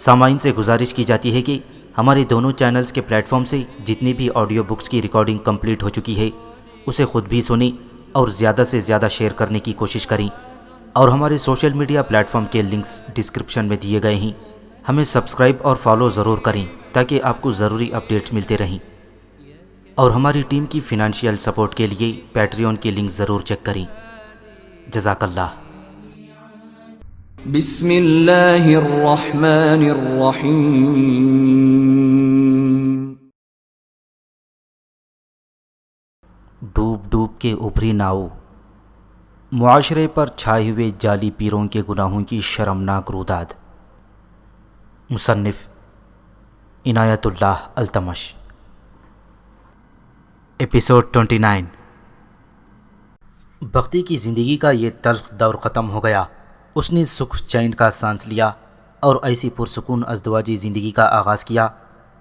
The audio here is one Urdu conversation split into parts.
سامعین سے گزارش کی جاتی ہے کہ ہمارے دونوں چینلز کے پلیٹ فارم سے جتنی بھی آڈیو بکس کی ریکارڈنگ کمپلیٹ ہو چکی ہے اسے خود بھی سنیں اور زیادہ سے زیادہ شیئر کرنے کی کوشش کریں، اور ہمارے سوشل میڈیا پلیٹ فارم کے لنکس ڈسکرپشن میں دیے گئے ہیں۔ ہمیں سبسکرائب اور فالو ضرور کریں تاکہ آپ کو ضروری اپڈیٹس ملتے رہیں، اور ہماری ٹیم کی فنانشیل سپورٹ کے لیے پیٹریون کے لنک ضرور چیک کریں۔ جزاک اللہ۔ بسم اللہ الرحمن الرحیم۔ ڈوب ڈوب کے ابھری ناؤ، معاشرے پر چھائے ہوئے جعلی پیروں کے گناہوں کی شرمناک روداد۔ مصنف عنایت اللہ التمش۔ ایپیسوڈ 29۔ بختی کی زندگی کا یہ تلخ دور ختم ہو گیا۔ اس نے سکھ چین کا سانس لیا اور ایسی پرسکون ازدواجی زندگی کا آغاز کیا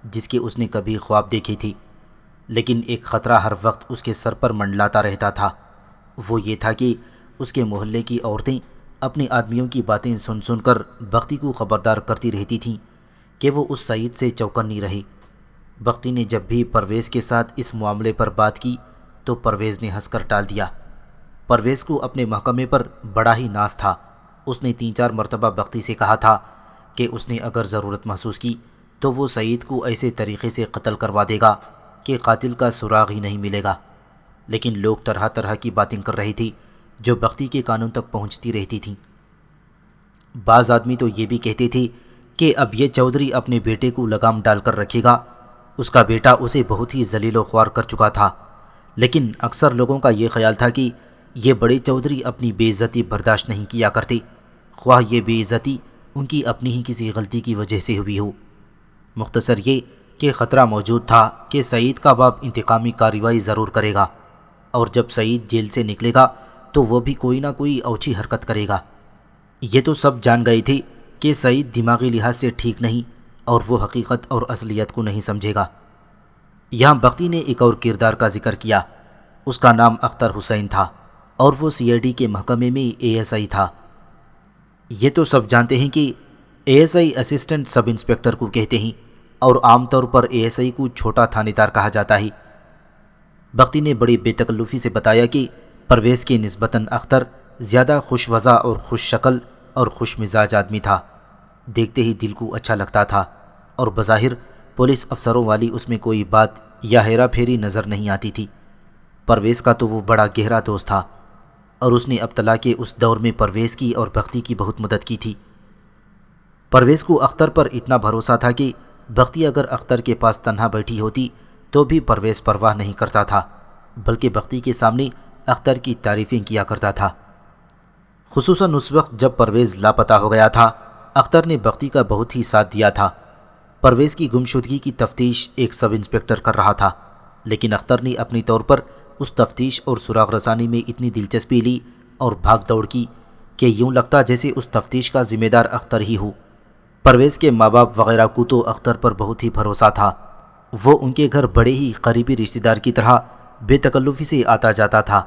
جس کے اس نے کبھی خواب دیکھی تھی، لیکن ایک خطرہ ہر وقت اس کے سر پر منڈلاتا رہتا تھا۔ وہ یہ تھا کہ اس کے محلے کی عورتیں اپنے آدمیوں کی باتیں سن سن کر بختی کو خبردار کرتی رہتی تھیں کہ وہ اس سعید سے چوکنی رہے۔ بختی نے جب بھی پرویز کے ساتھ اس معاملے پر بات کی تو پرویز نے ہنس کر ٹال دیا۔ پرویز کو اپنے محکمے پر بڑا ہی ناز تھا۔ اس نے 3-4 مرتبہ بختی سے کہا تھا کہ اس نے اگر ضرورت محسوس کی تو وہ سعید کو ایسے طریقے سے قتل کروا دے گا کہ قاتل کا سراغ ہی نہیں ملے گا، لیکن لوگ طرح طرح کی باتیں کر رہی تھی جو بختی کے کانوں تک پہنچتی رہتی تھیں۔ بعض آدمی تو یہ بھی کہتے تھے کہ اب یہ چودھری اپنے بیٹے کو لگام ڈال کر رکھے گا، اس کا بیٹا اسے بہت ہی ذلیل و خوار کر چکا تھا، لیکن اکثر لوگوں کا یہ خیال تھا کہ یہ بڑے چودھری اپنی بے عزتی برداشت نہیں کیا کرتے، خواہ یہ بے عزتی ان کی اپنی ہی کسی غلطی کی وجہ سے ہوئی ہو۔ مختصر یہ کہ خطرہ موجود تھا کہ سعید کا باپ انتقامی کارروائی ضرور کرے گا، اور جب سعید جیل سے نکلے گا تو وہ بھی کوئی نہ کوئی اوچھی حرکت کرے گا۔ یہ تو سب جان گئے تھے کہ سعید دماغی لحاظ سے ٹھیک نہیں اور وہ حقیقت اور اصلیت کو نہیں سمجھے گا۔ یہاں بختی نے ایک اور کردار کا ذکر کیا۔ اس کا نام اختر حسین تھا اور وہ CID کے محکمے میں ASI تھا۔ یہ تو سب جانتے ہیں کہ ASI اسسٹنٹ سب انسپکٹر کو کہتے ہیں اور عام طور پر ASI کو چھوٹا تھانے دار کہا جاتا ہے۔ بختی نے بڑی بے تکلفی سے بتایا کہ پرویز کے نسبتاً اختر زیادہ خوش وضع اور خوش شکل اور خوش مزاج آدمی تھا۔ دیکھتے ہی دل کو اچھا لگتا تھا، اور بظاہر پولیس افسروں والی اس میں کوئی بات یا ہیرا پھیری نظر نہیں آتی تھی۔ پرویز کا تو وہ بڑا گہرا دوست تھا، اور اس نے ابتلا کے اس دور میں پرویز کی اور بختی کی بہت مدد کی تھی۔ پرویز کو اختر پر اتنا بھروسہ تھا کہ بختی اگر اختر کے پاس تنہا بیٹھی ہوتی تو بھی پرویز پرواہ نہیں کرتا تھا، بلکہ بختی کے سامنے اختر کی تعریفیں کیا کرتا تھا۔ خصوصاً اس وقت جب پرویز لاپتہ ہو گیا تھا، اختر نے بختی کا بہت ہی ساتھ دیا تھا۔ پرویز کی گمشدگی کی تفتیش ایک سب انسپکٹر کر رہا تھا، لیکن اختر نے اپنی طور پر اس تفتیش اور سراغ رسانی میں اتنی دلچسپی لی اور بھاگ دوڑ کی کہ یوں لگتا جیسے اس تفتیش کا ذمہ دار اختر ہی ہو۔ پرویز کے ماں باپ وغیرہ کو تو اختر پر بہت ہی بھروسہ تھا۔ وہ ان کے گھر بڑے ہی قریبی رشتہ دار کی طرح بے تکلفی سے آتا جاتا تھا۔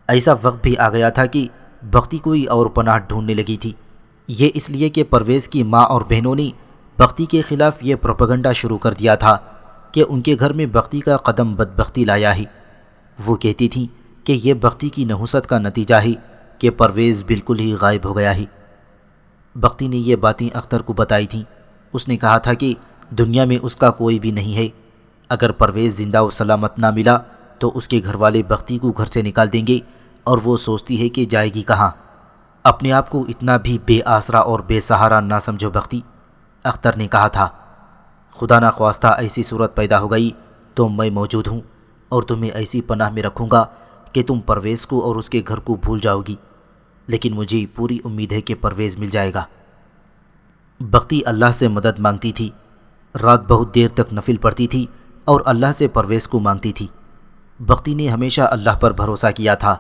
ایسا وقت بھی آ گیا تھا کہ بختی کوئی اور پناہ ڈھونڈنے لگی تھی۔ یہ اس لیے کہ پرویز کی ماں اور بہنوں نے بختی کے خلاف یہ پروپیگنڈا شروع کر دیا تھا کہ ان کے گھر میں بختی کا قدم بدبختی لایا ہے۔ وہ کہتی تھیں کہ یہ بختی کی نحوست کا نتیجہ ہے کہ پرویز بالکل ہی غائب ہو گیا ہے۔ بختی نے یہ باتیں اختر کو بتائی تھیں۔ اس نے کہا تھا کہ دنیا میں اس کا کوئی بھی نہیں ہے۔ اگر پرویز زندہ و سلامت نہ ملا تو اس کے گھر والے بختی کو گھر سے نکال دیں گے، اور وہ سوچتی ہے کہ جائے گی کہاں۔ اپنے آپ کو اتنا بھی بے آسرا اور بے سہارا نہ سمجھو بختی، اختر نے کہا تھا۔ خدا نخواستہ ایسی صورت پیدا ہو گئی تو میں موجود ہوں اور تمہیں ایسی پناہ میں رکھوں گا کہ تم پرویز کو اور اس کے گھر کو بھول جاؤ گی، لیکن مجھے پوری امید ہے کہ پرویز مل جائے گا۔ بختی اللہ سے مدد مانگتی تھی، رات بہت دیر تک نفل پڑھتی تھی اور اللہ سے پرویز کو مانگتی تھی۔ بختی نے ہمیشہ اللہ پر بھروسہ کیا تھا،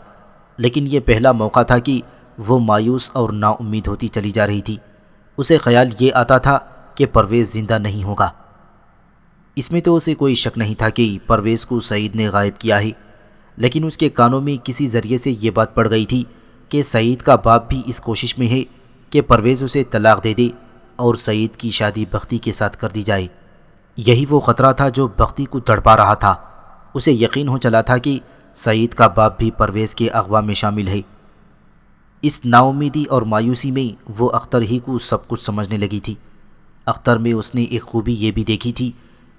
لیکن یہ پہلا موقع تھا کہ وہ مایوس اور نا امید ہوتی چلی جا رہی تھی۔ اسے خیال یہ آتا تھا کہ پرویز زندہ نہیں ہوگا۔ اس میں تو اسے کوئی شک نہیں تھا کہ پرویز کو سعید نے غائب کیا ہے، لیکن اس کے کانوں میں کسی ذریعے سے یہ بات پڑ گئی تھی کہ سعید کا باپ بھی اس کوشش میں ہے کہ پرویز اسے طلاق دے دے اور سعید کی شادی بختی کے ساتھ کر دی جائے۔ یہی وہ خطرہ تھا جو بختی کو تڑپا رہا تھا۔ اسے یقین ہو چلا تھا کہ سعید کا باپ بھی پرویز کے اغوا میں شامل ہے۔ اس نا امیدی اور مایوسی میں وہ اختر ہی کو سب کچھ سمجھنے لگی تھی۔ اختر میں اس نے ایک خوبی یہ بھی دیکھی تھی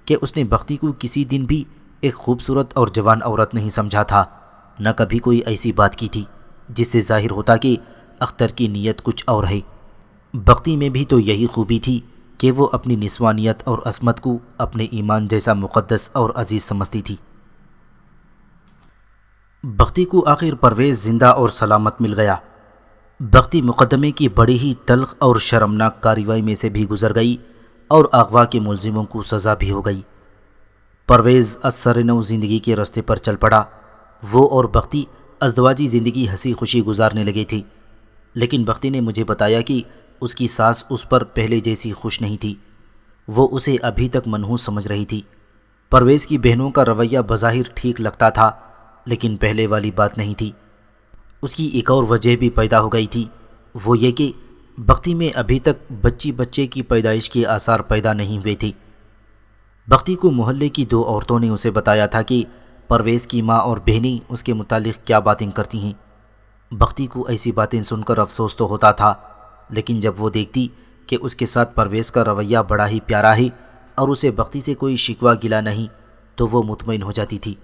کہ اس نے بختی کو کسی دن بھی ایک خوبصورت اور جوان عورت نہیں سمجھا تھا، نہ کبھی کوئی ایسی بات کی تھی جس سے ظاہر ہوتا کہ اختر کی نیت کچھ اور ہے۔ بختی میں بھی تو یہی خوبی تھی کہ وہ اپنی نسوانیت اور عصمت کو اپنے ایمان جیسا مقدس اور عزیز سمجھتی تھی۔ بختی کو آخر پرویز زندہ اور سلامت مل گیا۔ بختی مقدمے کی بڑی ہی تلخ اور شرمناک کارروائی میں سے بھی گزر گئی اور اغوا کے ملزموں کو سزا بھی ہو گئی۔ پرویز از سر نو زندگی کے راستے پر چل پڑا۔ وہ اور بختی ازدواجی زندگی ہنسی خوشی گزارنے لگے تھے، لیکن بختی نے مجھے بتایا کہ اس کی ساس اس پر پہلے جیسی خوش نہیں تھی۔ وہ اسے ابھی تک منحوس سمجھ رہی تھی۔ پرویز کی بہنوں کا رویہ بظاہر ٹھیک لگتا تھا، لیکن پہلے والی بات نہیں تھی۔ اس کی ایک اور وجہ بھی پیدا ہو گئی تھی، وہ یہ کہ بختی میں ابھی تک بچے کی پیدائش کے آثار پیدا نہیں ہوئے تھے۔ بختی کو محلے کی 2 عورتوں نے اسے بتایا تھا کہ پرویز کی ماں اور بہنیں اس کے متعلق کیا باتیں کرتی ہیں۔ بختی کو ایسی باتیں سن کر افسوس تو ہوتا تھا، لیکن جب وہ دیکھتی کہ اس کے ساتھ پرویز کا رویہ بڑا ہی پیارا ہے اور اسے بختی سے کوئی شکوہ گلہ نہیں، تو وہ مطمئن ہو جاتی تھی۔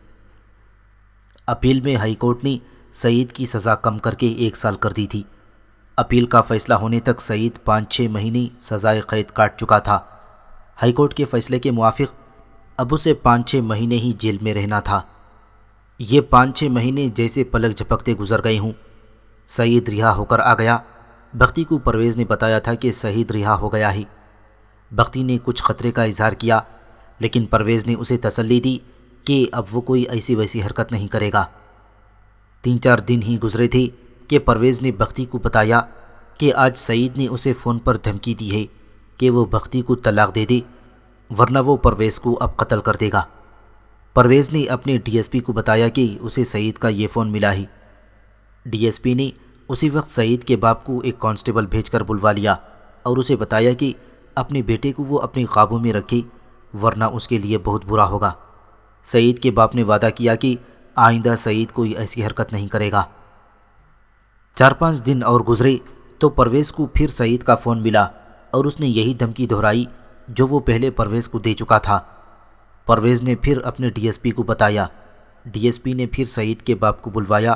اپیل میں ہائی کورٹ نے سعید کی سزا کم کر کے 1 سال کر دی تھی۔ اپیل کا فیصلہ ہونے تک سعید 5-6 مہینے سزائے قید کاٹ چکا تھا۔ ہائی کورٹ کے فیصلے کے موافق اب اسے 5-6 مہینے ہی جیل میں رہنا تھا۔ یہ 5-6 مہینے جیسے پلک جھپکتے گزر گئے ہوں۔ سعید رہا ہو کر آ گیا۔ بختی کو پرویز نے بتایا تھا کہ سعید رہا ہو گیا ہے۔ بختی نے کچھ خطرے کا اظہار کیا، لیکن پرویز نے اسے تسلی دی کہ اب وہ کوئی ایسی ویسی حرکت نہیں کرے گا۔ 3-4 دن ہی گزرے تھے کہ پرویز نے بختی کو بتایا کہ آج سعید نے اسے فون پر دھمکی دی ہے کہ وہ بختی کو طلاق دے دے، ورنہ وہ پرویز کو اب قتل کر دے گا۔ پرویز نے اپنے ڈی ایس پی کو بتایا کہ اسے سعید کا یہ فون ملا ہے۔ ڈی ایس پی نے اسی وقت سعید کے باپ کو ایک کانسٹیبل بھیج کر بلوا لیا اور اسے بتایا کہ اپنے بیٹے کو وہ اپنے قابو میں رکھے، ورنہ اس کے لیے بہت برا ہوگا۔ سعید کے باپ نے وعدہ کیا کہ آئندہ سعید کوئی ایسی حرکت نہیں کرے گا۔ 4-5 دن اور گزرے تو پرویز کو پھر سعید کا فون ملا اور اس نے یہی دھمکی دہرائی جو وہ پہلے پرویز کو دے چکا تھا۔ پرویز نے پھر اپنے ڈی ایس پی کو بتایا۔ ڈی ایس پی نے پھر سعید کے باپ کو بلوایا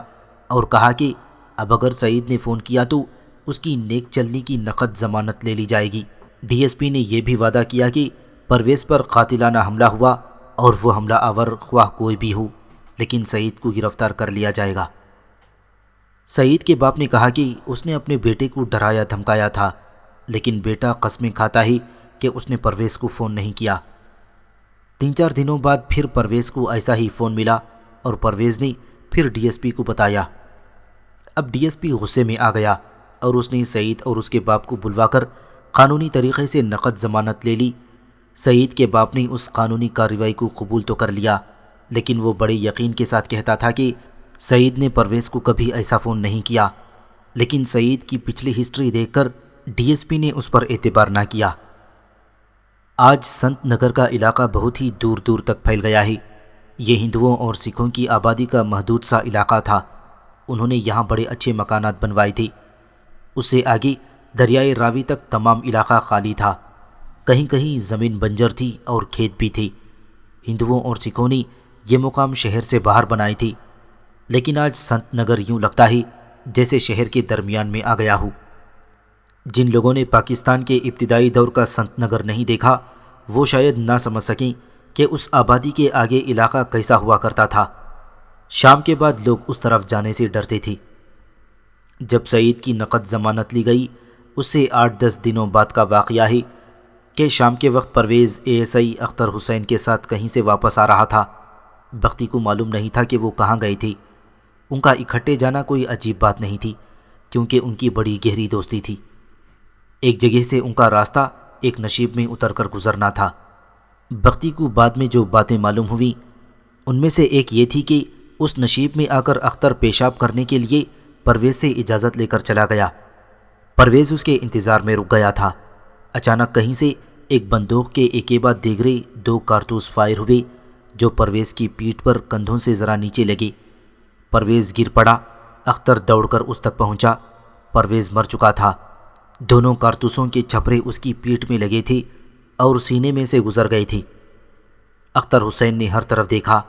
اور کہا کہ اب اگر سعید نے فون کیا تو اس کی نیک چلنی کی نقد ضمانت لے لی جائے گی۔ ڈی ایس پی نے یہ بھی وعدہ کیا کہ پرویز پر قاتلانہ حملہ ہوا اور وہ حملہ آور خواہ کوئی بھی ہو، لیکن سعید کو گرفتار کر لیا جائے گا۔ سعید کے باپ نے کہا کہ اس نے اپنے بیٹے کو ڈرایا دھمکایا تھا، لیکن بیٹا قسمیں کھاتا ہی کہ اس نے پرویز کو فون نہیں کیا۔ 3-4 دنوں بعد پھر پرویز کو ایسا ہی فون ملا اور پرویز نے پھر ڈی ایس پی کو بتایا۔ اب ڈی ایس پی غصے میں آ گیا اور اس نے سعید اور اس کے باپ کو بلوا کر قانونی طریقے سے نقد ضمانت لے لی۔ سعید کے باپ نے اس قانونی کارروائی کو قبول تو کر لیا، لیکن وہ بڑے یقین کے ساتھ کہتا تھا کہ سعید نے پرویز کو کبھی ایسا فون نہیں کیا، لیکن سعید کی پچھلی ہسٹری دیکھ کر ڈی ایس پی نے اس پر اعتبار نہ کیا۔ آج سنت نگر کا علاقہ بہت ہی دور دور تک پھیل گیا ہے۔ یہ ہندوؤں اور سکھوں کی آبادی کا محدود سا علاقہ تھا۔ انہوں نے یہاں بڑے اچھے مکانات بنوائے تھے۔ اس سے آگے دریائے راوی تک تمام علاقہ خالی تھا، کہیں کہیں زمین بنجر تھی اور کھیت بھی تھے۔ ہندوؤں اور سکھوں نے یہ مقام شہر سے باہر بنائے تھے، لیکن آج سنت نگر یوں لگتا ہے جیسے شہر کے درمیان میں آ گیا ہو۔ جن لوگوں نے پاکستان کے ابتدائی دور کا سنت نگر نہیں دیکھا، وہ شاید نہ سمجھ سکیں کہ اس آبادی کے آگے علاقہ کیسا ہوا کرتا تھا۔ شام کے بعد لوگ اس طرف جانے سے ڈرتے تھے۔ جب سعید کی نقد ضمانت لی گئی، اس سے 8-10 دنوں بعد کا واقعہ ہے کہ شام کے وقت Parvez A S I Akhtar Hussain کے ساتھ کہیں سے واپس آ رہا تھا۔ بختی کو معلوم نہیں تھا کہ وہ کہاں گئے تھے۔ ان کا اکٹھے جانا کوئی عجیب بات نہیں تھی، کیونکہ ان کی بڑی گہری دوستی تھی۔ ایک جگہ سے ان کا راستہ ایک نشیب میں اتر کر گزرنا تھا۔ بختی کو بعد میں جو باتیں معلوم ہوئیں، ان میں سے ایک یہ تھی کہ اس نشیب میں آ کر اختر پیشاب کرنے کے لیے پرویز سے اجازت لے کر چلا گیا۔ پرویز اس کے انتظار میں رک گیا تھا۔ اچانک کہیں سے ایک بندوق کے ایک بعد دیگرے 2 کارتوس فائر ہوئے جو پرویز کی پیٹھ پر کندھوں سے ذرا نیچے لگے۔ پرویز گر پڑا۔ اختر دوڑ کر اس تک پہنچا۔ پرویز مر چکا تھا۔ دونوں کارتوسوں کے چھپرے اس کی پیٹھ میں لگے تھے اور سینے میں سے گزر گئے تھے۔ اختر حسین نے ہر طرف دیکھا۔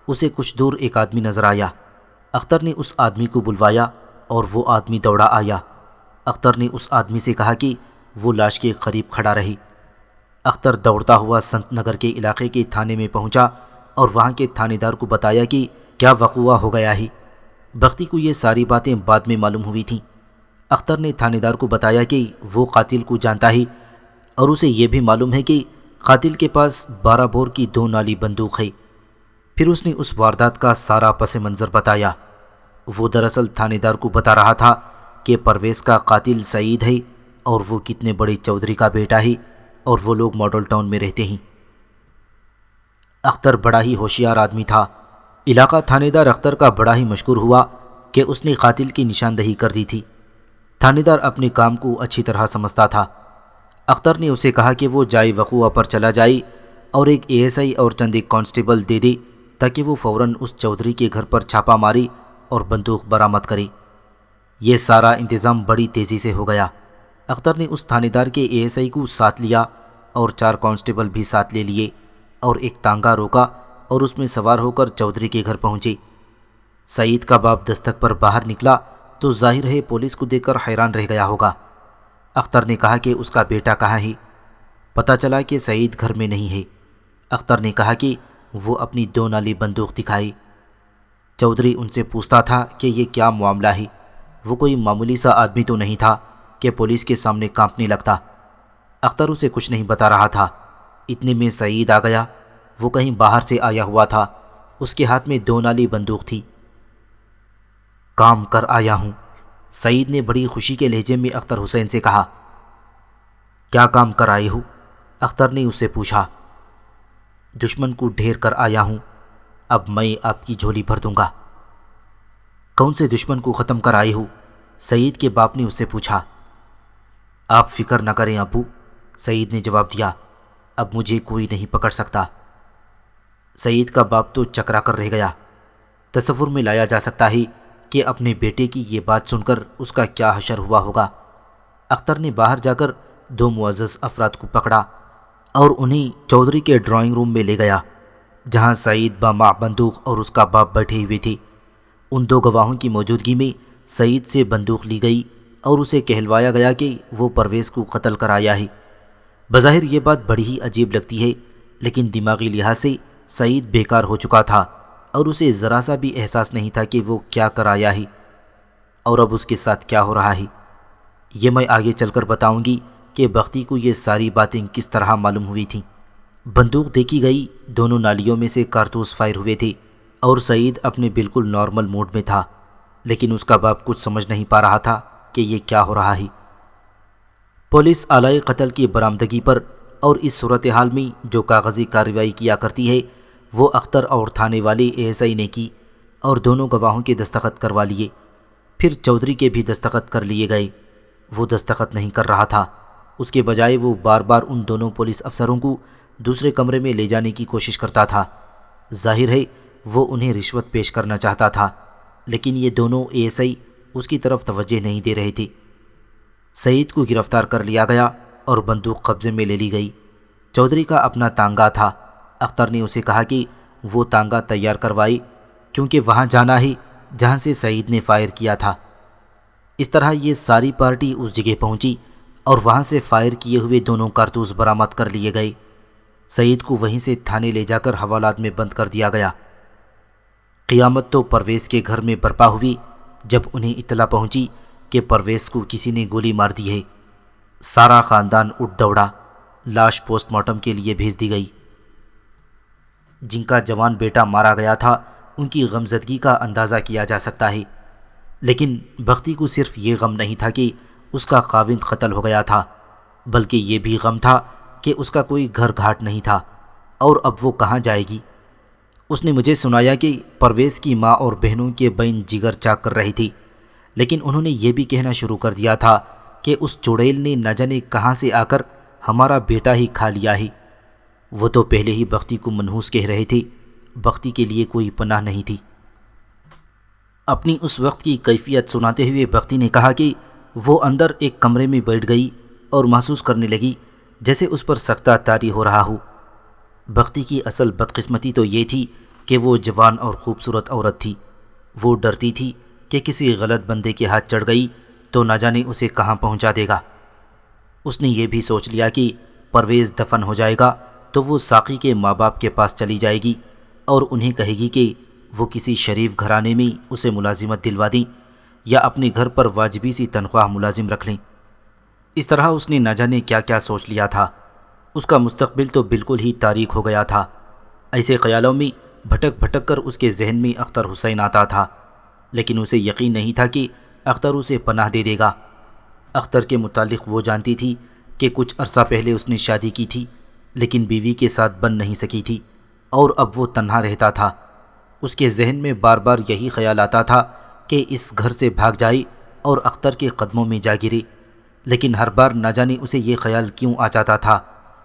اسے کچھ دور ایک آدمی نظر آیا۔ اختر نے اس آدمی کو بلوایا اور وہ آدمی دوڑا آیا۔ اختر نے اس آدمی سے کہا کہ وہ لاش کے قریب کھڑا رہے۔ اختر دوڑتا ہوا سنت نگر کے علاقے کے تھانے میں پہنچا اور وہاں کے تھانے دار کو بتایا کہ کیا وقوع ہو گیا ہے۔ بختی کو یہ ساری باتیں بعد میں معلوم ہوئی تھیں۔ اختر نے تھانے دار کو بتایا کہ وہ قاتل کو جانتا ہے اور اسے یہ بھی معلوم ہے کہ قاتل کے پاس 12 بور کی 2 نالی بندوق ہے۔ پھر اس نے اس واردات کا سارا پس منظر بتایا۔ وہ دراصل تھانے دار کو بتا رہا تھا کہ پرویز کا قاتل سعید ہے اور وہ کتنے بڑے چودھری کا بیٹا ہے اور وہ لوگ ماڈل ٹاؤن میں رہتے ہیں۔ اختر بڑا ہی ہوشیار آدمی تھا۔ علاقہ تھانے دار اختر کا بڑا ہی مشکور ہوا کہ اس نے قاتل کی نشاندہی کر دی تھی۔ تھانے دار اپنے کام کو اچھی طرح سمجھتا تھا۔ اختر نے اسے کہا کہ وہ جائے وقوع پر چلا جائے اور ایک ASI اور چند ایک کانسٹیبل دے دے تاکہ وہ فوراً اس چودھری کے گھر پر چھاپا مارے اور بندوق برآمد کرے۔ یہ سارا انتظام بڑی تیزی سے ہو گیا۔ اختر نے اس تھانے دار کے ASI کو ساتھ لیا اور 4 کانسٹیبل بھی ساتھ لے لیے اور ایک تانگا روکا اور اس میں سوار ہو کر چودھری کے گھر پہنچے۔ سعید کا باپ دستک پر باہر نکلا تو ظاہر ہے پولیس کو دیکھ کر حیران رہ گیا ہوگا۔ اختر نے کہا کہ اس کا بیٹا کہاں ہے؟ پتہ چلا کہ سعید گھر میں نہیں ہے۔ اختر نے کہا کہ وہ اپنی 2 نالی بندوق دکھائے۔ چودھری ان سے پوچھتا تھا کہ یہ کیا معاملہ ہے۔ وہ کوئی معمولی سا آدمی تو نہیں تھا کہ پولیس کے سامنے کانپنے لگتا۔ اختر اسے کچھ نہیں بتا رہا تھا۔ اتنے میں سعید آ گیا۔ وہ کہیں باہر سے آیا ہوا تھا۔ اس کے ہاتھ میں 2 نالی بندوق تھی۔ کام کر آیا ہوں، سعید نے بڑی خوشی کے لہجے میں اختر حسین سے کہا۔ کیا کام کر آئے ہو؟ اختر نے اس سے پوچھا۔ دشمن کو ڈھیر کر آیا ہوں، اب میں آپ کی جھولی بھر دوں گا۔ کون سے دشمن کو ختم کر آئے ہو؟ سعید کے باپ نے اس سے پوچھا۔ آپ فکر نہ کریں ابو، سعید نے جواب دیا، اب مجھے کوئی نہیں پکڑ سکتا۔ سعید کا باپ تو چکرا کر رہ گیا۔ تصور میں لایا جا سکتا ہے کہ اپنے بیٹے کی یہ بات سن کر اس کا کیا حشر ہوا ہوگا۔ اختر نے باہر جا کر 2 معزز افراد کو پکڑا اور انہیں چودھری کے ڈرائنگ روم میں لے گیا جہاں سعید بامع بندوق اور اس کا باپ بیٹھے ہوئے تھے۔ ان 2 گواہوں کی موجودگی میں سعید سے بندوق لی گئی اور اسے کہلوایا گیا کہ وہ پرویز کو قتل کر آیا ہے۔ بظاہر یہ بات بڑی ہی عجیب لگتی ہے، لیکن دماغی لحاظ سے سعید بیکار ہو چکا تھا اور اسے ذرا سا بھی احساس نہیں تھا کہ وہ کیا کر آیا ہے اور اب اس کے ساتھ کیا ہو رہا ہے۔ یہ میں آگے چل کر بتاؤں گی کہ بختی کو یہ ساری باتیں کس طرح معلوم ہوئی تھیں۔ بندوق دیکھی گئی، دونوں نالیوں میں سے کارتوس فائر ہوئے تھے اور سعید اپنے بالکل نارمل موڈ میں تھا، لیکن اس کا باپ کچھ سمجھ نہیں پا رہا تھا کہ یہ کیا ہو رہا ہے۔ پولیس آلائے قتل کی برآمدگی پر اور اس صورتحال میں جو کاغذی کارروائی کیا کرتی ہے وہ اختر اور تھانے والے ASI نے کی اور دونوں گواہوں کے دستخط کروا لیے۔ پھر چودھری کے بھی دستخط کر لیے گئے۔ وہ دستخط نہیں کر رہا تھا، اس کے بجائے وہ بار بار ان دونوں پولیس افسروں کو دوسرے کمرے میں لے جانے کی کوشش کرتا تھا۔ ظاہر ہے وہ انہیں رشوت پیش کرنا چاہتا تھا، لیکن یہ دونوں ASI اس کی طرف توجہ نہیں دے رہے تھے۔ سعید کو گرفتار کر لیا گیا اور بندوق قبضے میں لے لی گئی۔ چودھری کا اپنا تانگا تھا۔ اختر نے اسے کہا کہ وہ تانگا تیار کروائے کیونکہ وہاں جانا ہے جہاں سے سعید نے فائر کیا تھا۔ اس طرح یہ ساری پارٹی اس جگہ پہنچی اور وہاں سے فائر کیے ہوئے دونوں کارتوس برآمد کر لیے گئے۔ سعید کو وہیں سے تھانے لے جا کر حوالات میں بند کر دیا گیا۔ قیامت تو پرویز کے گھر میں برپا ہوئی جب انہیں اطلاع پہنچی کہ پرویز کو کسی نے گولی مار دی ہے۔ سارا خاندان اٹھ دوڑا۔ لاش پوسٹ مارٹم کے لیے بھیج دی گئی۔ جن کا جوان بیٹا مارا گیا تھا ان کی غمزدگی کا اندازہ کیا جا سکتا ہے، لیکن بختی کو صرف یہ غم نہیں تھا کہ اس کا خاوند قتل ہو گیا تھا، بلکہ یہ بھی غم تھا کہ اس کا کوئی گھر گھاٹ نہیں تھا اور اب وہ کہاں جائے گی۔ اس نے مجھے سنایا کہ پرویز کی ماں اور بہنوں کے بین جگر چاک کر رہی تھی، لیکن انہوں نے یہ بھی کہنا شروع کر دیا تھا کہ اس چڑیل نے نہ جانے کہاں سے آ کر ہمارا بیٹا ہی کھا لیا ہے۔ وہ تو پہلے ہی بختی کو منحوس کہہ رہے تھے، بختی کے لیے کوئی پناہ نہیں تھی۔ اپنی اس وقت کی کیفیت سناتے ہوئے بختی نے کہا کہ وہ اندر ایک کمرے میں بیٹھ گئی اور محسوس کرنے لگی جیسے اس پر سکتہ طاری ہو رہا ہو۔ بختی کی اصل بدقسمتی تو یہ تھی کہ وہ جوان اور خوبصورت عورت تھی۔ وہ ڈرتی تھی کہ کسی غلط بندے کے ہاتھ چڑھ گئی تو نہ جانے اسے کہاں پہنچا دے گا۔ اس نے یہ بھی سوچ لیا کہ پرویز دفن ہو جائے گا تو وہ ساقی کے ماں باپ کے پاس چلی جائے گی اور انہیں کہے گی کہ وہ کسی شریف گھرانے میں اسے ملازمت دلوا دیں یا اپنے گھر پر واجبی سی تنخواہ ملازم رکھ لیں۔ اس طرح اس نے نہ جانے کیا کیا سوچ لیا تھا۔ اس کا مستقبل تو بالکل ہی تاریک ہو گیا تھا۔ ایسے خیالوں میں بھٹک بھٹک کر اس کے ذہن میں اختر حسین آتا تھا، لیکن اسے یقین نہیں تھا کہ اختر اسے پناہ دے دے گا۔ اختر کے متعلق وہ جانتی تھی کہ کچھ عرصہ پہلے اس نے شادی کی تھی، لیکن بیوی کے ساتھ بن نہیں سکی تھی اور اب وہ تنہا رہتا تھا۔ اس کے ذہن میں بار بار یہی خیال آتا تھا کہ اس گھر سے بھاگ جائے اور اختر کے قدموں میں جا گرے، لیکن ہر بار نہ جانے اسے یہ خیال کیوں آ جاتا تھا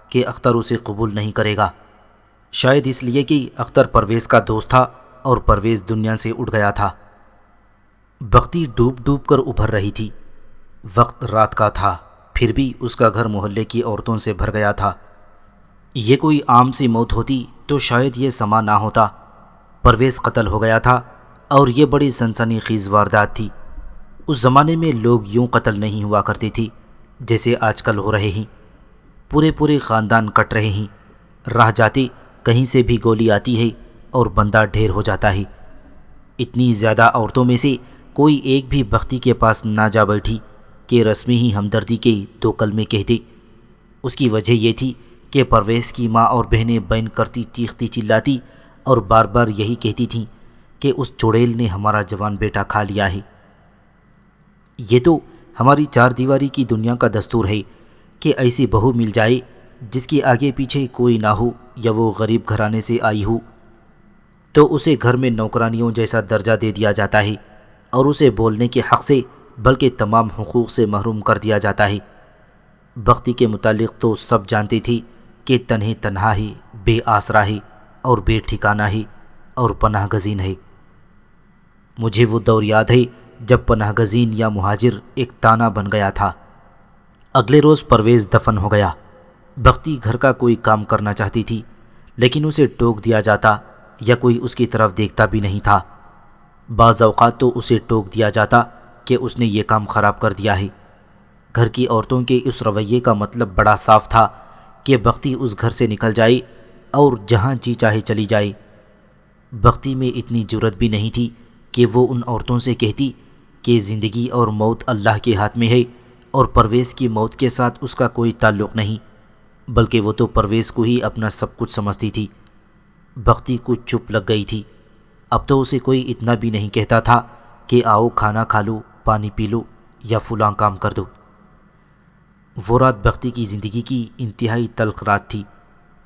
کہ اختر اسے قبول نہیں کرے گا۔ شاید اس لیے کہ اختر پرویز کا دوست تھا اور پرویز دنیا سے اٹھ گیا تھا۔ بختی ڈوب ڈوب کر ابھر رہی تھی۔ وقت رات کا تھا، پھر بھی اس کا گھر محلے کی عورتوں سے بھر گیا تھا۔ یہ کوئی عام سی موت ہوتی تو شاید یہ سما نہ ہوتا۔ پرویز قتل ہو گیا تھا اور یہ بڑی سنسنی خیز واردات تھی۔ اس زمانے میں لوگ یوں قتل نہیں ہوا کرتے تھے جیسے آج کل ہو رہے ہیں۔ پورے پورے خاندان کٹ رہے ہیں، راہ جاتے کہیں سے بھی گولی آتی ہے اور بندہ ڈھیر ہو جاتا ہے۔ اتنی زیادہ عورتوں میں سے کوئی ایک بھی بختی کے پاس نہ جا بیٹھی کہ رسمی ہی ہمدردی کے دو کلمے کہہ دے۔ اس کی وجہ یہ تھی کہ پرویز کی ماں اور بہنیں بین کرتی چیختی چلاتی اور بار بار یہی کہتی تھیں کہ اس چڑیل نے ہمارا جوان بیٹا کھا لیا ہے۔ یہ تو ہماری چار دیواری کی دنیا کا دستور ہے کہ ایسی بہو مل جائے جس کے آگے پیچھے کوئی نہ ہو یا وہ غریب گھرانے سے آئی ہو، تو اسے گھر میں نوکرانیوں جیسا درجہ دے دیا جاتا ہے اور اسے بولنے کے حق سے بلکہ تمام حقوق سے محروم کر دیا جاتا ہے۔ بختی کے متعلق تو سب جانتے تھے کہ تنہا ہے، بے آسرا ہے اور بے ٹھکانہ ہے اور پناہ گزین ہے۔ مجھے وہ دور یاد ہے جب پناہ گزین یا مہاجر ایک تانا بن گیا تھا۔ اگلے روز پرویز دفن ہو گیا۔ بختی گھر کا کوئی کام کرنا چاہتی تھی، لیکن اسے ٹوک دیا جاتا یا کوئی اس کی طرف دیکھتا بھی نہیں تھا۔ بعض اوقات تو اسے ٹوک دیا جاتا کہ اس نے یہ کام خراب کر دیا ہے۔ گھر کی عورتوں کے اس رویے کا مطلب بڑا صاف تھا کہ بختی اس گھر سے نکل جائے اور جہاں جی چاہے چلی جائے۔ بختی میں اتنی جرت بھی نہیں تھی کہ وہ ان عورتوں سے کہتی کہ زندگی اور موت اللہ کے ہاتھ میں ہے اور پرویز کی موت کے ساتھ اس کا کوئی تعلق نہیں، بلکہ وہ تو پرویز کو ہی اپنا سب کچھ سمجھتی تھی۔ بختی کو چپ لگ گئی تھی۔ اب تو اسے کوئی اتنا بھی نہیں کہتا تھا کہ آؤ کھانا کھا لو، پانی پی لو یا فلاں کام کر دو۔ وہ رات بختی کی زندگی کی انتہائی تلخ رات تھی۔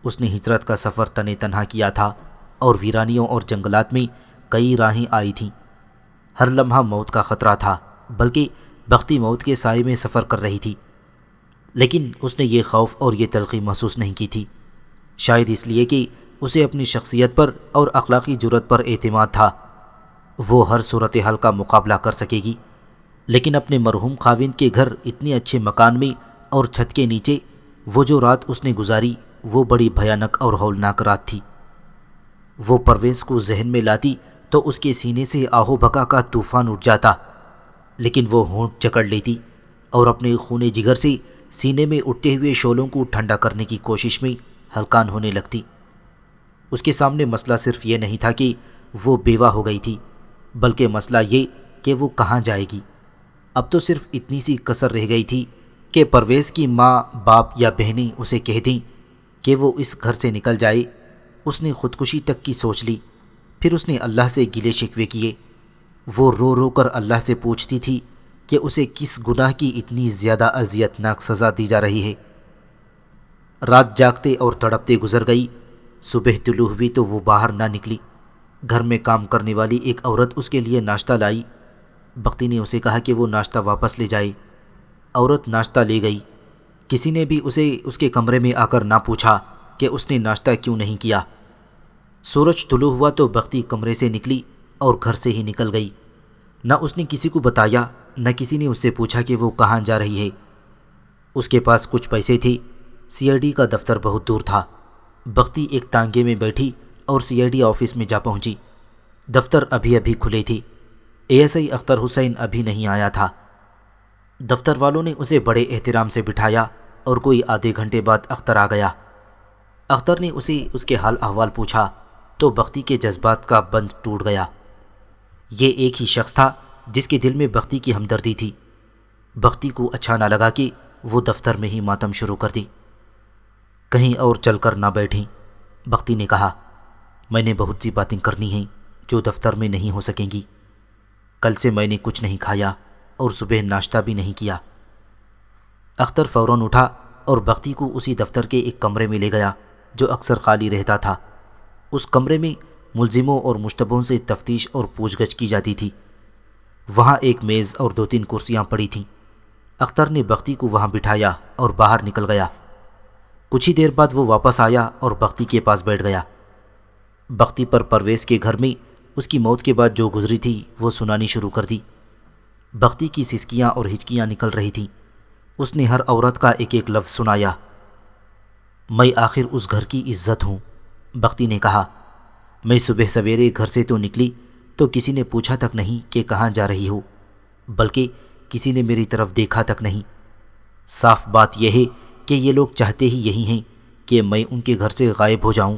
اس نے ہجرت کا سفر تنے تنہا کیا تھا اور ویرانیوں اور جنگلات میں کئی راہیں آئی تھیں۔ ہر لمحہ موت کا خطرہ تھا، بلکہ بختی موت کے سائے میں سفر کر رہی تھی، لیکن اس نے یہ خوف اور یہ تلخی محسوس نہیں کی تھی۔ شاید اس لیے کہ اسے اپنی شخصیت پر اور اخلاقی جرت پر اعتماد تھا۔ وہ ہر صورتحال کا مقابلہ کر سکے گی، لیکن اپنے مرحوم خاوند کے گھر اتنے اچھے مکان میں اور چھت کے نیچے وہ جو رات اس نے گزاری وہ بڑی بھیانک اور ہولناک رات تھی۔ وہ پرویز کو ذہن میں لاتی تو اس کے سینے سے آہو بھکا کا طوفان اٹھ جاتا، لیکن وہ ہونٹ جکڑ لیتی اور اپنے خون جگر سے سینے میں اٹھتے ہوئے شعلوں کو ٹھنڈا کرنے کی کوشش میں ہلکان ہونے لگتی۔ اس کے سامنے مسئلہ صرف یہ نہیں تھا کہ وہ بیوہ ہو گئی تھی، بلکہ مسئلہ یہ کہ وہ کہاں جائے گی۔ اب تو صرف اتنی سی کسر رہ گئی تھی کہ پرویز کی ماں، باپ یا بہنیں اسے کہہ دیں کہ وہ اس گھر سے نکل جائے۔ اس نے خودکشی تک کی سوچ لی، پھر اس نے اللہ سے گلے شکوے کیے۔ وہ رو رو کر اللہ سے پوچھتی تھی کہ اسے کس گناہ کی اتنی زیادہ اذیت ناک سزا دی جا رہی ہے۔ رات جاگتے اور تڑپتے گزر گئی۔ صبح طلوع ہوئی تو وہ باہر نہ نکلی۔ گھر میں کام کرنے والی ایک عورت اس کے لیے ناشتہ لائی۔ بختی نے اسے کہا کہ وہ ناشتہ واپس لے جائے۔ عورت ناشتہ لے گئی۔ کسی نے بھی اسے اس کے کمرے میں آ کر نہ پوچھا کہ اس نے ناشتہ کیوں نہیں کیا۔ سورج طلوع ہوا تو بختی کمرے سے نکلی اور گھر سے ہی نکل گئی۔ نہ اس نے کسی کو بتایا، نہ کسی نے اس سے پوچھا کہ وہ کہاں جا رہی ہے۔ اس کے پاس کچھ پیسے تھے، سی آئی ڈی کا دفتر بہت دور تھا۔ بختی ایک تانگے میں بیٹھی اور سی آئی ڈی آفس میں جا پہنچی۔ دفتر ابھی ابھی کھلے تھے، اے ایس آئی اختر حسین ابھی نہیں آیا تھا۔ دفتر والوں نے اسے بڑے احترام سے بٹھایا اور کوئی آدھے گھنٹے بعد اختر آ گیا۔ اختر نے اسے اس کے حال احوال پوچھا تو بختی کے جذبات کا بند ٹوٹ گیا۔ یہ ایک ہی شخص تھا جس کے دل میں بختی کی ہمدردی تھی۔ بختی کو اچھا نہ لگا کہ وہ دفتر میں ہی ماتم شروع کر دی۔ کہیں اور چل کر نہ بیٹھیں، بختی نے کہا، میں نے بہت سی باتیں کرنی ہیں جو دفتر میں نہیں ہو سکیں گی۔ کل سے میں نے کچھ نہیں کھایا اور صبح ناشتہ بھی نہیں کیا۔ اختر فوراً اٹھا اور بختی کو اسی دفتر کے ایک کمرے میں لے گیا جو اکثر خالی رہتا تھا۔ اس کمرے میں ملزموں اور مشتبہوں سے تفتیش اور پوچھ گچھ کی جاتی تھی۔ وہاں ایک میز اور 2-3 کرسیاں پڑی تھیں۔ اختر نے بختی کو وہاں بٹھایا اور باہر نکل گیا۔ کچھ ہی دیر بعد وہ واپس آیا اور بختی کے پاس بیٹھ گیا۔ بختی پر پرویز کے گھر میں اس کی موت کے بعد جو گزری تھی وہ سنانی شروع کر دی۔ بختی کی سسکیاں اور ہچکیاں نکل رہی تھیں۔ اس نے ہر عورت کا ایک ایک لفظ سنایا۔ میں آخر اس گھر کی عزت ہوں، بختی نے کہا۔ میں صبح سویرے گھر سے تو نکلی تو کسی نے پوچھا تک نہیں کہ کہاں جا رہی ہو، بلکہ کسی نے میری طرف دیکھا تک نہیں۔ صاف بات یہ ہے کہ یہ لوگ چاہتے ہی یہی ہیں کہ میں ان کے گھر سے غائب ہو جاؤں۔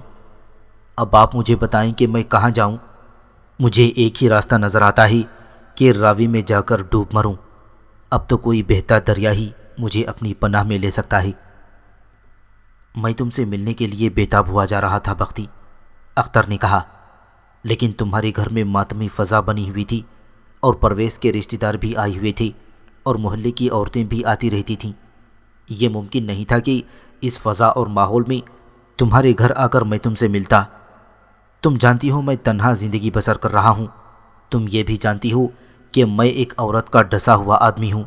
اب آپ مجھے بتائیں کہ میں کہاں جاؤں؟ مجھے ایک ہی راستہ نظر آتا ہے کہ راوی میں جا کر ڈوب مروں۔ اب تو کوئی بہتا دریا ہی مجھے اپنی پناہ میں لے سکتا ہے۔ میں تم سے ملنے کے لیے بےتاب ہوا جا رہا تھا بختی، اختر نے کہا، لیکن تمہارے گھر میں ماتمی فضا بنی ہوئی تھی اور پرویز کے رشتہ دار بھی آئے ہوئے تھے اور محلے کی عورتیں بھی آتی رہتی تھیں۔ یہ ممکن نہیں تھا کہ اس فضا اور ماحول میں تمہارے گھر آ کر میں تم سے ملتا۔ تم جانتی ہو میں تنہا زندگی بسر کر رہا ہوں۔ تم یہ بھی جانتی ہو کہ میں ایک عورت کا ڈسا ہوا آدمی ہوں۔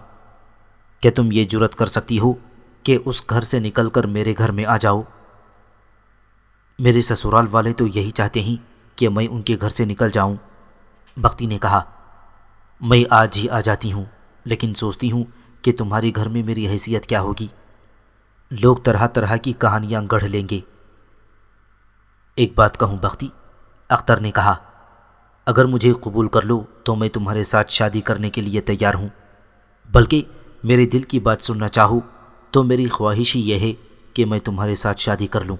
کیا تم یہ جرأت کر سکتی ہو کہ اس گھر سے نکل کر میرے گھر میں آ جاؤ؟ میرے سسرال والے تو یہی چاہتے ہیں کہ میں ان کے گھر سے نکل جاؤں، بختی نے کہا۔ میں آج ہی آ جاتی ہوں، لیکن سوچتی ہوں کہ تمہارے گھر میں میری حیثیت کیا ہوگی۔ لوگ طرح طرح کی کہانیاں گڑھ لیں گے۔ ایک بات کہوں بختی، اختر نے کہا، اگر مجھے قبول کر لو تو میں تمہارے ساتھ شادی کرنے کے لیے تیار ہوں، بلکہ میرے دل کی بات سننا چاہو تو میری خواہش ہی یہ ہے کہ میں تمہارے ساتھ شادی کر لوں۔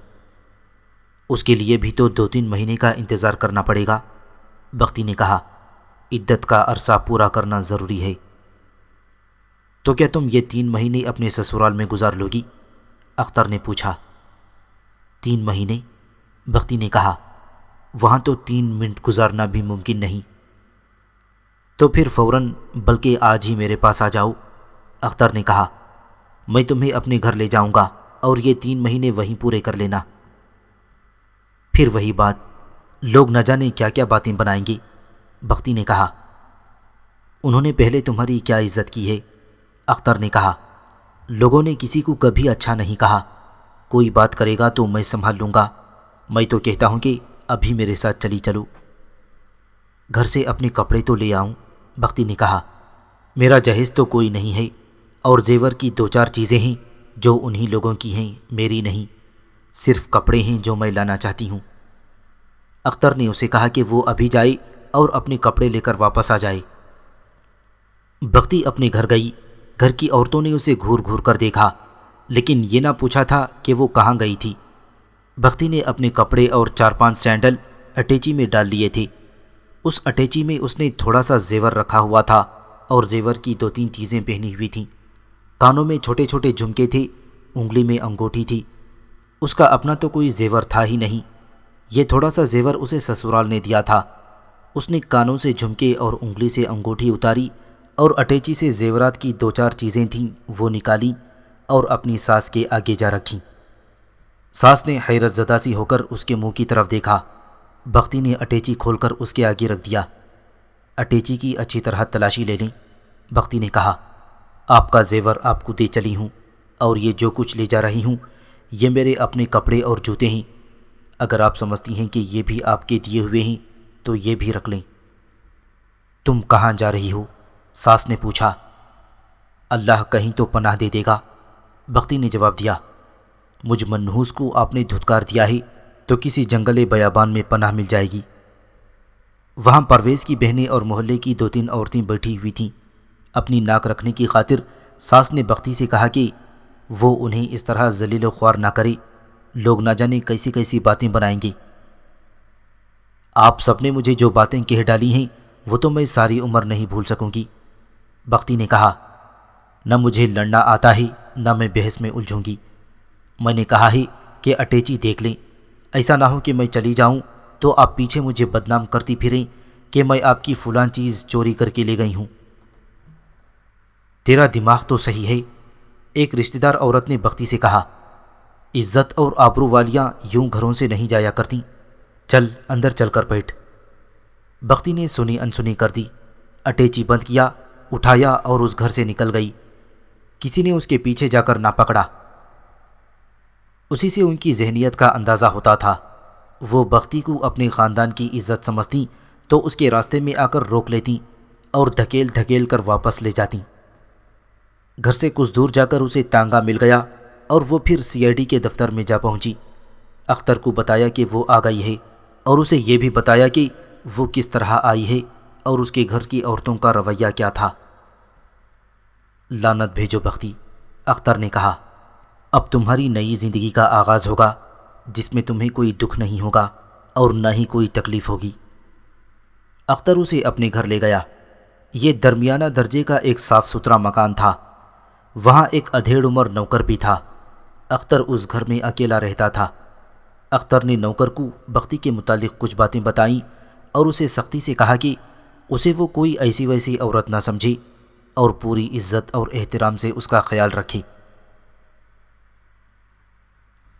اس کے لیے بھی تو 2-3 مہینے کا انتظار کرنا پڑے گا، بختی نے کہا۔ عدت کا عرصہ پورا کرنا ضروری ہے۔ تو کیا تم یہ 3 مہینے اپنے سسرال میں گزار لو گی؟ اختر نے پوچھا۔ 3 مہینے؟ بختی نے کہا، وہاں تو 3 منٹ گزارنا بھی ممکن نہیں۔ تو پھر فوراً بلکہ آج ہی میرے پاس آ جاؤ، اختر نے کہا۔ میں تمہیں اپنے گھر لے جاؤں گا اور یہ 3 مہینے وہیں پورے کر لینا۔ پھر وہی بات، لوگ نہ جانے کیا کیا باتیں بنائیں گے، بختی نے کہا۔ انہوں نے پہلے تمہاری کیا عزت کی ہے، اختر نے کہا۔ لوگوں نے کسی کو کبھی اچھا نہیں کہا۔ کوئی بات کرے گا تو میں سنبھال لوں گا۔ میں تو کہتا ہوں کہ ابھی میرے ساتھ چلی چلو۔ گھر سے اپنے کپڑے تو لے آؤں، بختی نے کہا۔ میرا جہیز تو کوئی نہیں ہے اور زیور کی 2-4 چیزیں ہیں جو انہی لوگوں کی ہیں، میری نہیں۔ صرف کپڑے ہیں جو میں لانا چاہتی ہوں۔ اختر نے اسے کہا کہ وہ ابھی جائے اور اپنے کپڑے لے کر واپس آ جائے۔ بختی اپنے گھر گئی۔ گھر کی عورتوں نے اسے گھور گھور کر دیکھا، لیکن یہ نہ پوچھا تھا کہ وہ کہاں گئی تھی۔ بختی نے اپنے کپڑے اور 4-5 سینڈل اٹیچی میں ڈال لیے تھے۔ اس اٹیچی میں اس نے تھوڑا سا زیور رکھا ہوا تھا اور زیور کی 2-3 چیزیں پہنی ہوئی تھیں۔ کانوں میں چھوٹے چھوٹے جھمکے تھے، انگلی میں انگوٹھی تھی۔ اس کا اپنا تو کوئی زیور تھا ہی نہیں، یہ تھوڑا سا زیور اسے سسرال نے دیا تھا۔ اس نے کانوں سے جھمکے اور انگلی سے انگوٹھی اتاری اور اٹیچی سے زیورات کی 2-4 چیزیں تھیں وہ نکالیں اور اپنی ساس کے آگے جا رکھیں۔ ساس نے حیرت زدہ سی ہو کر اس کے منہ کی طرف دیکھا۔ بختی نے اٹیچی کھول کر اس کے آگے رکھ دیا۔ اٹیچی کی اچھی طرح تلاشی لے لیں، بختی نے کہا۔ آپ کا زیور آپ کو دے چلی ہوں، اور یہ جو کچھ لے جا رہی ہوں یہ میرے اپنے کپڑے اور جوتے ہیں، اگر آپ سمجھتی ہیں کہ یہ بھی آپ کے دیے ہوئے ہیں تو یہ بھی رکھ لیں۔ تم کہاں جا رہی ہو؟ ساس نے پوچھا۔ اللہ کہیں تو پناہ دے دے گا، بختی نے جواب دیا۔ مجھ منحوس کو آپ نے دھتکار دیا ہے تو کسی جنگل بیابان میں پناہ مل جائے گی۔ وہاں پرویز کی بہنیں اور محلے کی 2-3 عورتیں بیٹھی ہوئی تھیں۔ اپنی ناک رکھنے کی خاطر ساس نے بختی سے کہا کہ وہ انہیں اس طرح ذلیل و خوار نہ کرے، لوگ نہ جانے کیسی کیسی باتیں بنائیں گے۔ آپ سب نے مجھے جو باتیں کہہ ڈالی ہیں وہ تو میں ساری عمر نہیں بھول سکوں گی، بختی نے کہا۔ نہ مجھے لڑنا آتا ہے نہ میں بحث میں الجھوں گی۔ میں نے کہا ہے کہ اٹیچی دیکھ لیں، ایسا نہ ہو کہ میں چلی جاؤں تو آپ پیچھے مجھے بدنام کرتی پھریں کہ میں آپ کی فلاں چیز چوری کر کے لے گئی ہوں۔ تیرا دماغ تو صحیح ہے، ایک رشتہ دار عورت نے بختی سے کہا۔ عزت اور آبرو والیاں یوں گھروں سے نہیں جایا کرتیں، چل اندر چل کر بیٹھ۔ بختی نے سنی انسنی کر دی، اٹیچی بند کیا، اٹھایا اور اس گھر سے نکل گئی۔ کسی نے اس کے پیچھے جا کر نہ پکڑا۔ اسی سے ان کی ذہنیت کا اندازہ ہوتا تھا۔ وہ بختی کو اپنے خاندان کی عزت سمجھتیں تو اس کے راستے میں آ کر روک لیتیں اور دھکیل دھکیل کر واپس لے جاتیں۔ گھر سے کچھ دور جا کر اسے تانگا مل گیا اور وہ پھر CID کے دفتر میں جا پہنچی۔ اختر کو بتایا کہ وہ آ گئی ہے اور اسے یہ بھی بتایا کہ وہ کس طرح آئی ہے اور اس کے گھر کی عورتوں کا رویہ کیا تھا۔ لعنت بھیجو بختی، اختر نے کہا۔ اب تمہاری نئی زندگی کا آغاز ہوگا جس میں تمہیں کوئی دکھ نہیں ہوگا اور نہ ہی کوئی تکلیف ہوگی۔ اختر اسے اپنے گھر لے گیا۔ یہ درمیانہ درجے کا ایک صاف ستھرا مکان تھا۔ وہاں ایک ادھیڑ عمر نوکر بھی تھا۔ اختر اس گھر میں اکیلا رہتا تھا۔ اختر نے نوکر کو بختی کے متعلق کچھ باتیں بتائیں اور اسے سختی سے کہا کہ اسے وہ کوئی ایسی ویسی عورت نہ سمجھے اور پوری عزت اور احترام سے اس کا خیال رکھے۔